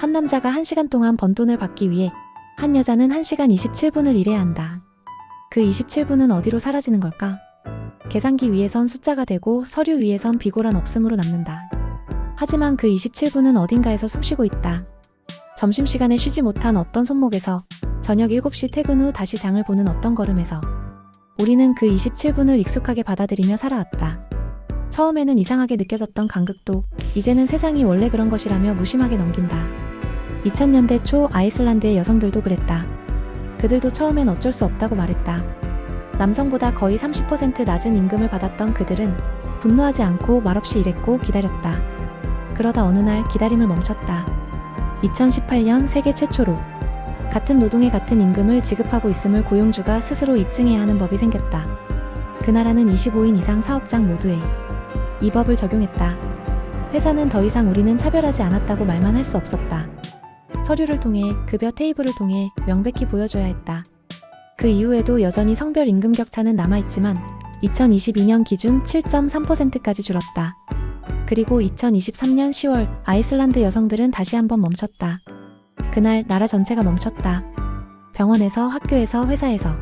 한 남자가 1시간 동안 번 돈을 받기 위해 한 여자는 1시간 27분을 일해야 한다. 그 27분은 어디로 사라지는 걸까? 계산기 위에선 숫자가 되고 서류 위에선 비고란 없음으로 남는다. 하지만 그 27분은 어딘가에서 숨쉬고 있다. 점심시간에 쉬지 못한 어떤 손목에서, 저녁 7시 퇴근 후 다시 장을 보는 어떤 걸음에서 우리는 그 27분을 익숙하게 받아들이며 살아왔다. 처음에는 이상하게 느껴졌던 간극도 이제는 세상이 원래 그런 것이라며 무심하게 넘긴다. 2000년대 초 아이슬란드의 여성들도 그랬다. 그들도 처음엔 어쩔 수 없다고 말했다. 남성보다 거의 30% 낮은 임금을 받았던 그들은 분노하지 않고 말없이 일했고 기다렸다. 그러다 어느 날 기다림을 멈췄다. 2018년 세계 최초로 같은 노동에 같은 임금을 지급하고 있음을 고용주가 스스로 입증해야 하는 법이 생겼다. 그 나라는 25인 이상 사업장 모두에 이 법을 적용했다. 회사는 더 이상 우리는 차별하지 않았다고 말만 할 수 없었다. 서류를 통해, 급여 테이블을 통해 명백히 보여줘야 했다. 그 이후에도 여전히 성별 임금 격차는 남아있지만 2022년 기준 7.3%까지 줄었다. 그리고 2023년 10월 아이슬란드 여성들은 다시 한번 멈췄다. 그날 나라 전체가 멈췄다. 병원에서, 학교에서, 회사에서.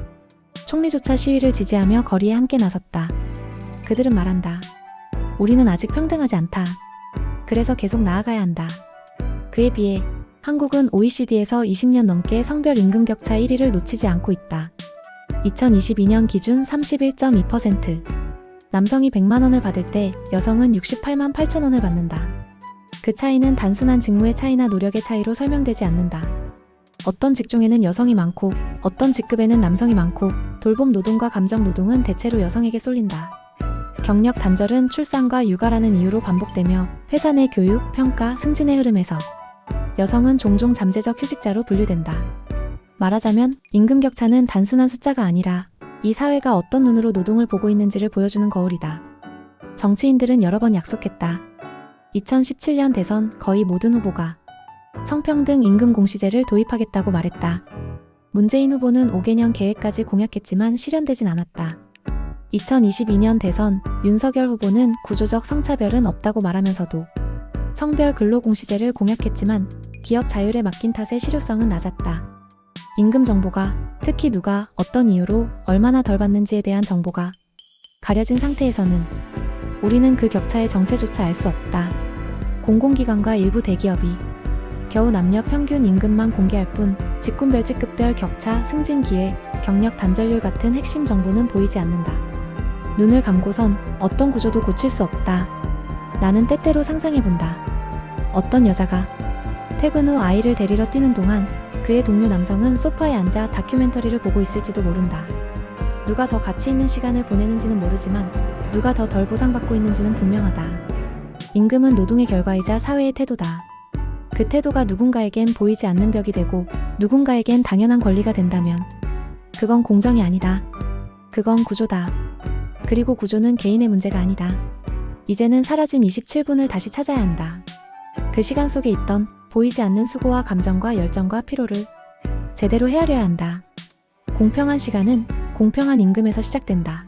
총리조차 시위를 지지하며 거리에 함께 나섰다. 그들은 말한다. 우리는 아직 평등하지 않다. 그래서 계속 나아가야 한다. 그에 비해 한국은 OECD에서 20년 넘게 성별 임금 격차 1위를 놓치지 않고 있다. 2022년 기준 31.2%. 남성이 100만 원을 받을 때 여성은 68만 8천 원을 받는다. 그 차이는 단순한 직무의 차이나 노력의 차이로 설명되지 않는다. 어떤 직종에는 여성이 많고 어떤 직급에는 남성이 많고 돌봄 노동과 감정 노동은 대체로 여성에게 쏠린다. 경력 단절은 출산과 육아라는 이유로 반복되며 회사 내 교육, 평가, 승진의 흐름에서 여성은 종종 잠재적 휴직자로 분류된다. 말하자면 임금 격차는 단순한 숫자가 아니라 이 사회가 어떤 눈으로 노동을 보고 있는지를 보여주는 거울이다. 정치인들은 여러 번 약속했다. 2017년 대선 거의 모든 후보가 성평등 임금 공시제를 도입하겠다고 말했다. 문재인 후보는 5개년 계획까지 공약했지만 실현되진 않았다. 2022년 대선 윤석열 후보는 구조적 성차별은 없다고 말하면서도 성별 근로공시제를 공약했지만 기업 자율에 맡긴 탓에 실효성은 낮았다. 임금 정보가, 특히 누가 어떤 이유로 얼마나 덜 받는지에 대한 정보가 가려진 상태에서는 우리는 그 격차의 정체조차 알 수 없다. 공공기관과 일부 대기업이 겨우 남녀 평균 임금만 공개할 뿐 직군별 직급별 격차, 승진 기회, 경력 단절률 같은 핵심 정보는 보이지 않는다. 눈을 감고선 어떤 구조도 고칠 수 없다. 나는 때때로 상상해본다. 어떤 여자가 퇴근 후 아이를 데리러 뛰는 동안 그의 동료 남성은 소파에 앉아 다큐멘터리를 보고 있을지도 모른다. 누가 더 가치 있는 시간을 보내는지는 모르지만 누가 더 덜 보상받고 있는지는 분명하다. 임금은 노동의 결과이자 사회의 태도다. 그 태도가 누군가에겐 보이지 않는 벽이 되고 누군가에겐 당연한 권리가 된다면 그건 공정이 아니다. 그건 구조다. 그리고 구조는 개인의 문제가 아니다. 이제는 사라진 27분을 다시 찾아야 한다. 그 시간 속에 있던 보이지 않는 수고와 감정과 열정과 피로를 제대로 헤아려야 한다. 공평한 시간은 공평한 임금에서 시작된다.